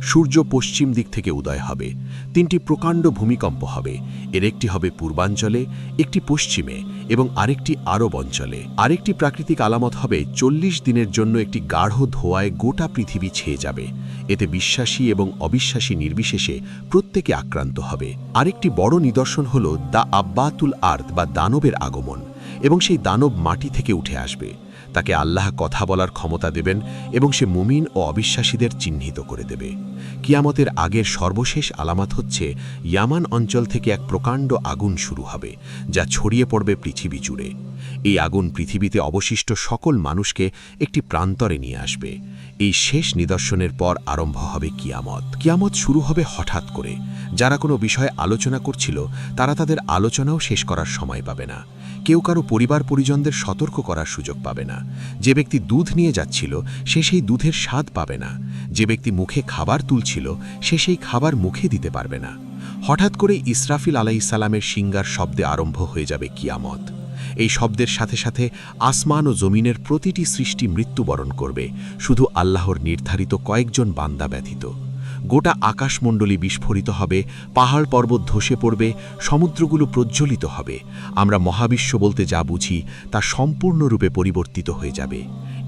সূর্য পশ্চিম দিক থেকে উদয় হবে, 3টি প্রকাণ্ড ভূমিকম্প হবে, এর একটি হবে পূর্বাঞ্চলে, একটি পশ্চিমে এবং আরেকটি আরব অঞ্চলে। আরেকটি প্রাকৃতিক আলামত হবে 40 দিনের জন্য একটি গাঢ় ধোঁয়ায় গোটা পৃথিবী ছেয়ে যাবে। এতে বিশ্বাসী এবং অবিশ্বাসী নির্বিশেষে প্রত্যেকে আক্রান্ত হবে। আরেকটি বড় নিদর্শন হল দা আব্বাতুল আর্দ বা দানবের আগমন, এবং সেই দানব মাটি থেকে উঠে আসবে। তাকে আল্লাহ কথা বলার ক্ষমতা দেবেন এবং সে মুমিন ও অবিশ্বাসীদের চিহ্নিত করে দেবে। কিয়ামতের আগের সর্বশেষ আলামত হচ্ছে ইয়ামান অঞ্চল থেকে এক প্রকাণ্ড আগুন শুরু হবে, যা ছড়িয়ে পড়বে পৃথিবী জুড়ে। এই আগুন পৃথিবীতে অবশিষ্ট সকল মানুষকে একটি প্রান্তরে নিয়ে আসবে। এই শেষ নিদর্শনের পর আরম্ভ হবে কিয়ামত। কিয়ামত শুরু হবে হঠাৎ করে। যারা কোনো বিষয়ে আলোচনা করছিল তারা তাদের আলোচনাও শেষ করার সময় পাবে না। কেউ কারো পরিবার পরিজনদের সতর্ক করার সুযোগ পাবে না। যে ব্যক্তি দুধ নিয়ে যাচ্ছিল সে সেই দুধের স্বাদ পাবে না। যে ব্যক্তি মুখে খাবার তুলছিল সে সেই খাবার মুখে দিতে পারবে না। হঠাৎ করে ইসরাফিল আলাইহিস সালামের শিঙ্গার শব্দে আরম্ভ হয়ে যাবে কিয়ামত। এই শব্দের সাথে সাথে আসমান ও জমিনের প্রতিটি সৃষ্টি মৃত্যুবরণ করবে, শুধু আল্লাহর নির্ধারিত কয়েকজন বান্দা ব্যতীত। গোটা আকাশমণ্ডলী বিস্ফোরিত হবে, পাহাড় পর্বত ধসে পড়বে, সমুদ্রগুলো প্রজ্বলিত হবে। আমরা মহাবিশ্ব বলতে যা বুঝি তা সম্পূর্ণরূপে পরিবর্তিত হয়ে যাবে।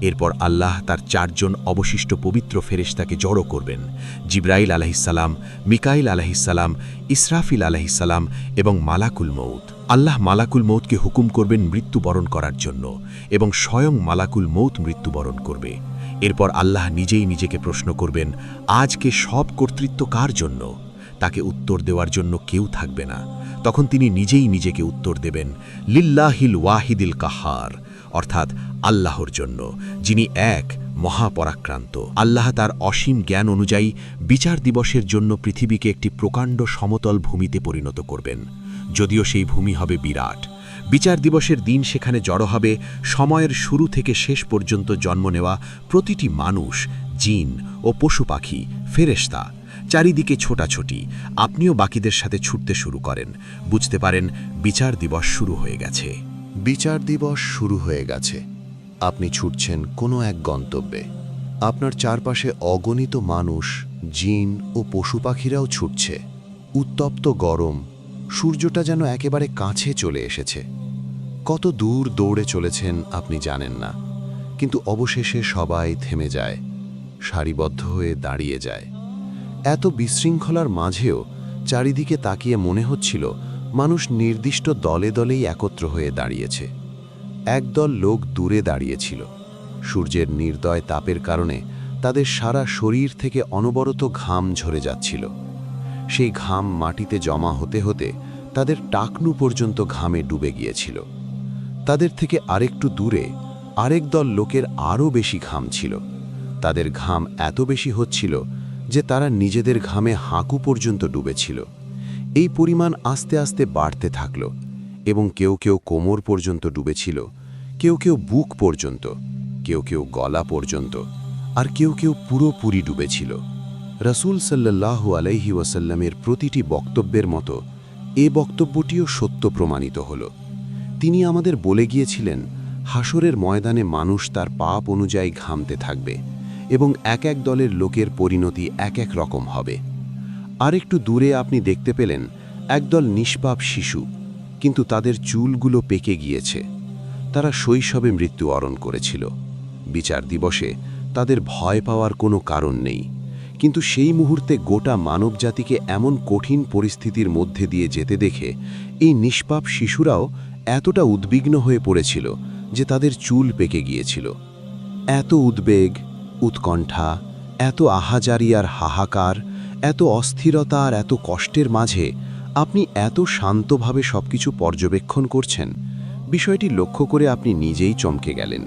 এরপর আল্লাহ তার 4 জন অবশিষ্ট পবিত্র ফেরেশতাকে জড়ো করবেন, জিবরাইল আলাইহিস সালাম, মিকাইল আলাইহিস সালাম, ইসরাফিল আলাইহিস সালাম এবং মালাকুল মউত। আল্লাহ মালাকুল মউতকে হুকুম করবেন মৃত্যুবরণ করার জন্য এবং স্বয়ং মালাকুল মউত মৃত্যুবরণ করবে। এরপর আল্লাহ নিজেই নিজেকে প্রশ্ন করবেন, আজকে সব কর্তৃত্ব কার জন্য? তাকে উত্তর দেওয়ার জন্য কেউ থাকবে না। তখন তিনি নিজেই নিজেকে উত্তর দেবেন, লিল্লাহিল ওয়াহিদিল কাহার, অর্থাৎ আল্লাহর জন্য, যিনি এক মহাপরাক্রান্ত। আল্লাহ তার অসীম জ্ঞান অনুযায়ী বিচার দিবসের জন্য পৃথিবীকে একটি প্রকাণ্ড সমতল ভূমিতে পরিণত করবেন, যদিও সেই ভূমি হবে বিরাট। বিচার দিবসের দিন সেখানে জড়ো হবে সময়ের শুরু থেকে শেষ পর্যন্ত জন্ম নেওয়া প্রতিটি মানুষ, জিন ও পশু পাখি, ফেরেশতা। চারিদিকে ছোটাছুটি, আপনিও বাকিদের সাথে ছুটতে শুরু করেন, বুঝতে পারেন বিচার দিবস শুরু হয়ে গেছে। বিচার দিবস শুরু হয়ে গেছে। আপনি ছুটছেন কোনো এক গন্তব্যে। আপনার চারপাশে অগণিত মানুষ, জিন ও পশু পাখিরাও ছুটছে। উত্তপ্ত গরম, সূর্যটা যেন একেবারে কাছে চলে এসেছে। কত দূর দৌড়ে চলেছেন আপনি জানেন না, কিন্তু অবশেষে সবাই থেমে যায়, সারিবদ্ধ হয়ে দাঁড়িয়ে যায়। এত বিশৃঙ্খলার মাঝেও চারিদিকে তাকিয়ে মনে হচ্ছিল মানুষ নির্দিষ্ট দলে দলেই একত্র হয়ে দাঁড়িয়েছে। একদল লোক দূরে দাঁড়িয়েছিল। সূর্যের নির্দয় তাপের কারণে তাদের সারা শরীর থেকে অনবরত ঘাম ঝরে যাচ্ছিল। সেই ঘাম মাটিতে জমা হতে হতে তাদের টাকনু পর্যন্ত ঘামে ডুবে গিয়েছিল। তাদের থেকে আরেকটু দূরে আরেক দল লোকের আরও বেশি ঘাম ছিল। তাদের ঘাম এত বেশি হচ্ছিল যে তারা নিজেদের ঘামে হাঁকু পর্যন্ত ডুবেছিল। এই পরিমাণ আস্তে আস্তে বাড়তে থাকল এবং কেউ কেউ কোমর পর্যন্ত ডুবেছিল, কেউ কেউ বুক পর্যন্ত, কেউ কেউ গলা পর্যন্ত, আর কেউ কেউ পুরোপুরি ডুবেছিল। রাসূল সাল্লাল্লাহু আলাইহি ওয়াসাল্লামের প্রতিটি বক্তব্যের মতো এ বক্তব্যটিও সত্য প্রমাণিত হল। তিনি আমাদের বলে গিয়েছিলেন, হাসরের ময়দানে মানুষ তার পাপ অনুযায়ী ঘামতে থাকবে এবং এক এক দলের লোকের পরিণতি এক এক রকম হবে। আরেকটু দূরে আপনি দেখতে পেলেন একদল নিষ্পাপ শিশু, কিন্তু তাদের চুলগুলো পেকে গিয়েছে। তারা শৈশবে মৃত্যুবরণ করেছিল। বিচার দিবসে তাদের ভয় পাওয়ার কোনো কারণ নেই, কিন্তু সেই মুহূর্তে গোটা মানবজাতিকে এমন কঠিন পরিস্থিতির মধ্যে দিয়ে যেতে দেখে এই নিষ্পাপ শিশুরাও এতটা উদ্বিগ্ন হয়ে পড়েছিল যে তাদের চুল পেকে গিয়েছিল। এত উদ্বেগ, উৎকণ্ঠা, এত আহাজারি আর হাহাকার, এত অস্থিরতা আর এত কষ্টের মাঝে আপনি এত শান্তভাবে সবকিছু পর্যবেক্ষণ করছেন, বিষয়টি লক্ষ্য করে আপনি নিজেই চমকে গেলেন।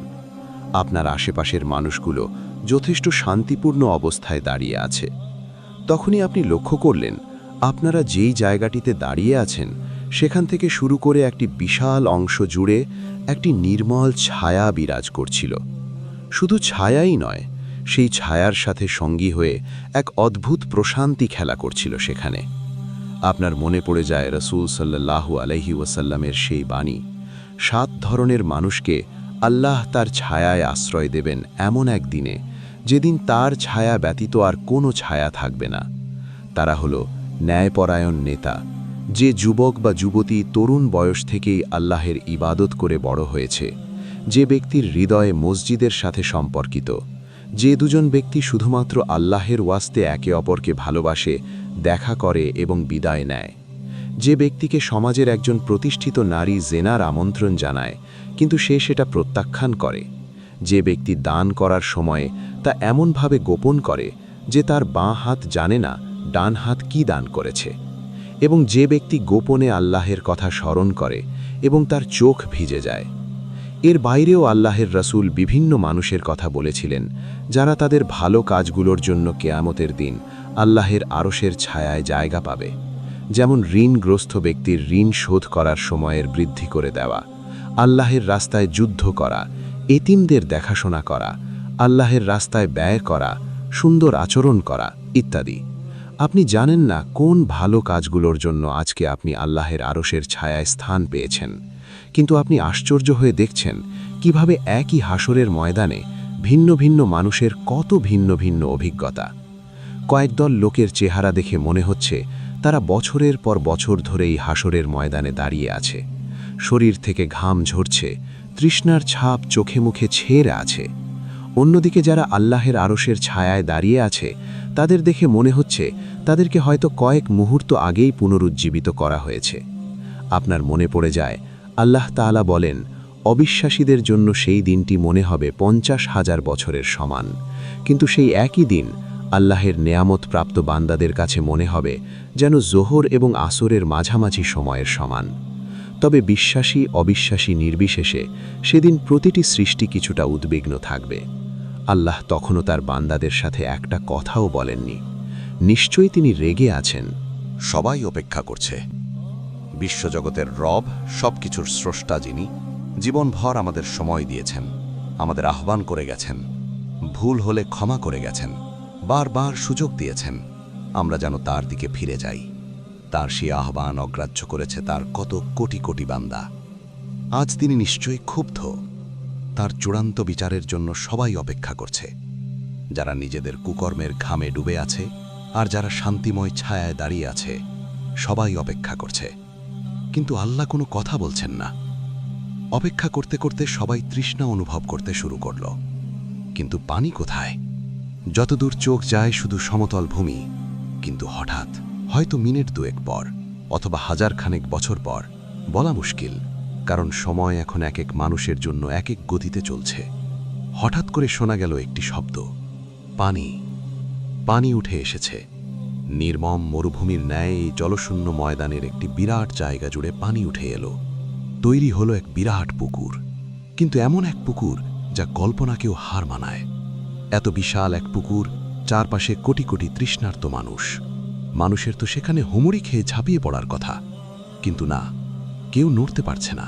আপনার আশেপাশের মানুষগুলো যথেষ্ট শান্তিপূর্ণ অবস্থায় দাঁড়িয়ে আছে। তখনই আপনি লক্ষ্য করলেন আপনারা যেই জায়গাটিতে দাঁড়িয়ে আছেন সেখান থেকে শুরু করে একটি বিশাল অংশ জুড়ে একটি নির্মল ছায়া বিরাজ করছিল। শুধু ছায়াই নয়, সেই ছায়ার সাথে সঙ্গী হয়ে এক অদ্ভুত প্রশান্তি খেলা করছিল সেখানে। আপনার মনে পড়ে যায় রাসূল সাল্লাল্লাহু আলাইহি ওয়াসাল্লামের সেই বাণী, 7 ধরনের মানুষকে আল্লাহ তার ছায়ায় আশ্রয় দেবেন এমন এক দিনে যেদিন তার ছায়া ব্যতীত আর কোনো ছায়া থাকবে না। তারা হলো ন্যায়পরায়ণ নেতা, যে যুবক বা যুবতী তরুণ বয়স থেকেই আল্লাহের ইবাদত করে বড় হয়েছে, যে ব্যক্তির হৃদয়ে মসজিদের সাথে সম্পর্কিত, যে দুজন ব্যক্তি শুধুমাত্র আল্লাহের ওয়াস্তে একে অপরকে ভালোবাসে, দেখা করে এবং বিদায় নেয়, যে ব্যক্তিকে সমাজের একজন প্রতিষ্ঠিত নারী জেনার আমন্ত্রণ জানায় কিন্তু সে সেটা প্রত্যাখ্যান করে, যে ব্যক্তি দান করার সময়ে তা এমনভাবে গোপন করে যে তার বাঁ হাত জানে না ডান হাত কি দান করেছে, এবং যে ব্যক্তি গোপনে আল্লাহের কথা স্মরণ করে এবং তার চোখ ভিজে যায়। এর বাইরেও আল্লাহের রাসূল বিভিন্ন মানুষের কথা বলেছিলেন যারা তাদের ভালো কাজগুলোর জন্য কিয়ামতের দিন আল্লাহের আরশের ছায়ায় জায়গা পাবে, যেমন ঋণগ্রস্ত ব্যক্তির ঋণ শোধ করার সময়ের বৃদ্ধি করে দেওয়া, আল্লাহের রাস্তায় যুদ্ধ করা, এতিমদের দেখাশোনা করা, আল্লাহের রাস্তায় ব্যয় করা, সুন্দর আচরণ করা ইত্যাদি। আপনি জানেন না কোন ভালো কাজগুলোর জন্য আজকে আপনি আল্লাহের আরশের ছায়ায় স্থান পেয়েছেন, কিন্তু আপনি আশ্চর্য হয়ে দেখছেন কিভাবে একই হাসরের ময়দানে ভিন্ন ভিন্ন মানুষের কত ভিন্ন ভিন্ন অভিজ্ঞতা। কয়েকদল লোকের চেহারা দেখে মনে হচ্ছে তারা বছরের পর বছর ধরেই হাসরের ময়দানে দাঁড়িয়ে আছে। শরীর থেকে ঘাম ঝরছে, তৃষ্ণার ছাপ চোখে মুখে ছেয়ে আছে। অন্যদিকে যারা আল্লাহের আরশের ছায়ায় দাঁড়িয়ে আছে তাদের দেখে মনে হচ্ছে তাদেরকে হয়তো কয়েক মুহূর্ত আগেই পুনরুজ্জীবিত করা হয়েছে। আপনার মনে পড়ে যায় আল্লাহ তাআলা বলেন, অবিশ্বাসীদের জন্য সেই দিনটি মনে হবে 50,000 বছরের সমান, কিন্তু সেই একই দিন আল্লাহের নেয়ামত প্রাপ্ত বান্দাদের কাছে মনে হবে যেন জোহর এবং আসরের মাঝামাঝি সময়ের সমান। তবে বিশ্বাসী অবিশ্বাসী নির্বিশেষে সেদিন প্রতিটি সৃষ্টি কিছুটা উদ্বিগ্ন থাকবে। আল্লাহ তখনও তার বান্দাদের সাথে একটা কথাও বলেননি। নিশ্চয়ই তিনি রেগে আছেন। সবাই অপেক্ষা করছে। বিশ্বজগতের রব, সবকিছুর স্রষ্টা যিনি জীবনভর আমাদের সময় দিয়েছেন, আমাদের আহ্বান করে গেছেন, ভুল হলে ক্ষমা করে গেছেন, বারবার সুযোগ দিয়েছেন আমরা যেন তার দিকে ফিরে যাই। তার সেই আহ্বান অগ্রাহ্য করেছে তার কত কোটি কোটি বান্দা। আজ তিনি নিশ্চয়ই ক্ষুব্ধ। তার চূড়ান্ত বিচারের জন্য সবাই অপেক্ষা করছে। যারা নিজেদের কুকর্মের ঘামে ডুবে আছে আর যারা শান্তিময় ছায়ায় দাঁড়িয়ে আছে, সবাই অপেক্ষা করছে। কিন্তু আল্লাহ কোনো কথা বলছেন না। অপেক্ষা করতে করতে সবাই তৃষ্ণা অনুভব করতে শুরু করল। কিন্তু পানি কোথায়? যতদূর চোখ যায় শুধু সমতল ভূমি। কিন্তু হঠাৎ, হয়তো মিনিট দুয়েক পর অথবা হাজারখানেক বছর পর, বলা মুশকিল, কারণ সময় এখন এক এক মানুষের জন্য এক এক গতিতে চলছে। হঠাৎ করে শোনা গেল একটি শব্দ, পানি। পানি উঠে এসেছে। নির্মম মরুভূমির ন্যায় এই জলশূন্য ময়দানের একটি বিরাট জায়গা জুড়ে পানি উঠে এলো। তৈরি হলো এক বিরাট পুকুর, কিন্তু এমন এক পুকুর যা কল্পনাকেও হার মানায়। এত বিশাল এক পুকুর, চারপাশে কোটি কোটি তৃষ্ণার্ত মানুষ। মানুষের তো সেখানে হুমড়ি খেয়ে ঝাঁপিয়ে পড়ার কথা, কিন্তু না, কেউ নড়তে পারছে না,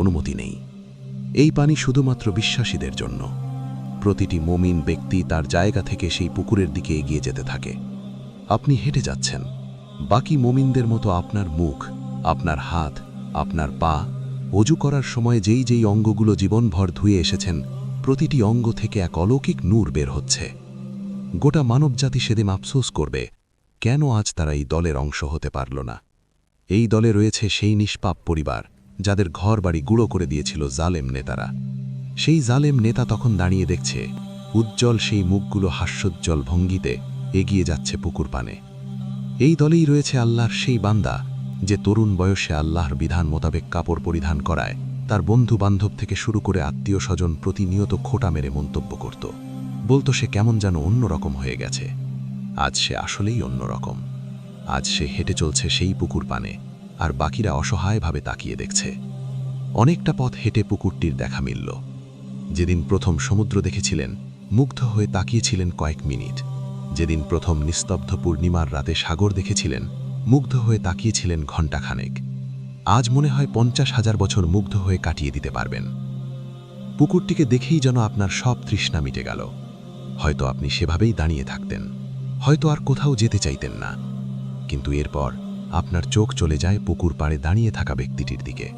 অনুমতি নেই। এই পানি শুধুমাত্র বিশ্বাসীদের জন্য। প্রতিটি মুমিন ব্যক্তি তার জায়গা থেকে সেই পুকুরের দিকে এগিয়ে যেতে থাকে। আপনি হেঁটে যাচ্ছেন, বাকি মুমিনদের মতো আপনার মুখ, আপনার হাত, আপনার পা, অজু করার সময় যেই যেই অঙ্গগুলো জীবনভর ধুয়ে এসেছেন, প্রতিটি অঙ্গ থেকে এক অলৌকিক নূর বের হচ্ছে। গোটা মানবজাতি সেদিন আফসোস করবে, কেন আজ তারা এই দলের অংশ হতে পারল না। এই দলে রয়েছে সেই নিষ্পাপ পরিবার যাদের ঘর বাড়ি গুঁড়ো করে দিয়েছিল জালেম নেতারা। সেই জালেম নেতা তখন দাঁড়িয়ে দেখছে উজ্জ্বল সেই মুখগুলো হাস্যোজ্জ্বল ভঙ্গিতে এগিয়ে যাচ্ছে পুকুর পানে। এই দলেই রয়েছে আল্লাহর সেই বান্দা যে তরুণ বয়সে আল্লাহর বিধান মোতাবেক কাপড় পরিধান করায় তার বন্ধু বান্ধব থেকে শুরু করে আত্মীয় স্বজন প্রতিনিয়ত খোঁটা মেরে মন্তব্য করত, বলতো সে কেমন যেন অন্যরকম হয়ে গেছে। আজ সে আসলেই অন্যরকম। আজ সে হেঁটে চলছে সেই পুকুর পানে, আর বাকিরা অসহায়ভাবে তাকিয়ে দেখছে। অনেকটা পথ হেঁটে পুকুরটির দেখা মিলল। যেদিন প্রথম সমুদ্র দেখেছিলেন, মুগ্ধ হয়ে তাকিয়েছিলেন কয়েক মিনিট। যেদিন প্রথম নিস্তব্ধ পূর্ণিমার রাতে সাগর দেখেছিলেন, মুগ্ধ হয়ে তাকিয়েছিলেন ঘণ্টাখানেক। আজ মনে হয় 50,000 বছর মুগ্ধ হয়ে কাটিয়ে দিতে পারবেন। পুকুরটিকে দেখেই যেন আপনার সব তৃষ্ণা মিটে গেল। হয়তো আপনি সেভাবেই দাঁড়িয়ে থাকতেন, হয়তো আর কোথাও যেতে চাইতেন না। কিন্তু এরপর আপনার চোখ চলে যায় পুকুর পাড়ে দাঁড়িয়ে থাকা ব্যক্তিটির দিকে।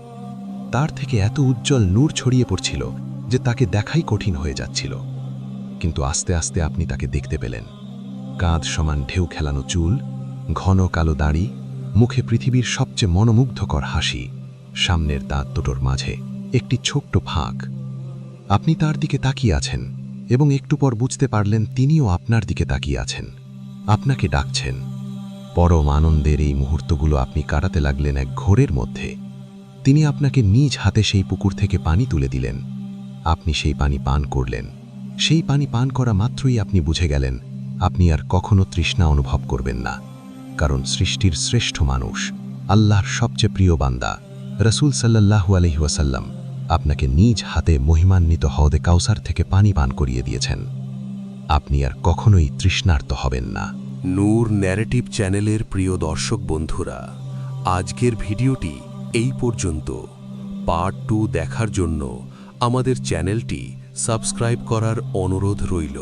তার থেকে এত উজ্জ্বল নূর ছড়িয়ে পড়ছিল যে তাকে দেখাই কঠিন হয়ে যাচ্ছিল। কিন্তু আস্তে আস্তে আপনি তাকে দেখতে পেলেন। কাঁধ সমান ঢেউ খেলানো চুল, ঘন কালো দাড়ি, মুখে পৃথিবীর সবচেয়ে মনোমুগ্ধকর হাসি, সামনের দাঁত দুটোর মাঝে একটি ছোট্ট ফাঁক। আপনি তার দিকে তাকিয়ে আছেন এবং একটু পর বুঝতে পারলেন তিনিও আপনার দিকে তাকিয়ে আছেন, আপনাকে ডাকছেন। পরম আনন্দের এই মুহূর্তগুলো আপনি কাটাতে লাগলেন এক ঘোরের মধ্যে। তিনি আপনাকে নিজ হাতে সেই পুকুর থেকে পানি তুলে দিলেন। আপনি সেই পানি পান করলেন। সেই পানি পান করা মাত্রই আপনি বুঝে গেলেন আপনি আর কখনো তৃষ্ণা অনুভব করবেন না, কারণ সৃষ্টির শ্রেষ্ঠ মানুষ, আল্লাহর সবচেয়ে প্রিয় বান্দা রাসূল সাল্লাল্লাহু আলাইহি ওয়াসাল্লাম আপনাকে নিজ হাতে মহিমান্বিত হওদে কাউসার থেকে পানি পান করিয়ে দিয়েছেন। আপনি আর কখনোই তৃষ্ণার্ত হবেন না। নূর ন্যারেটিভ চ্যানেলের প্রিয় দর্শক বন্ধুরা, আজকের ভিডিওটি এই পর্যন্ত। পার্ট 2 দেখার জন্য আমাদের চ্যানেলটি সাবস্ক্রাইব করার অনুরোধ রইল।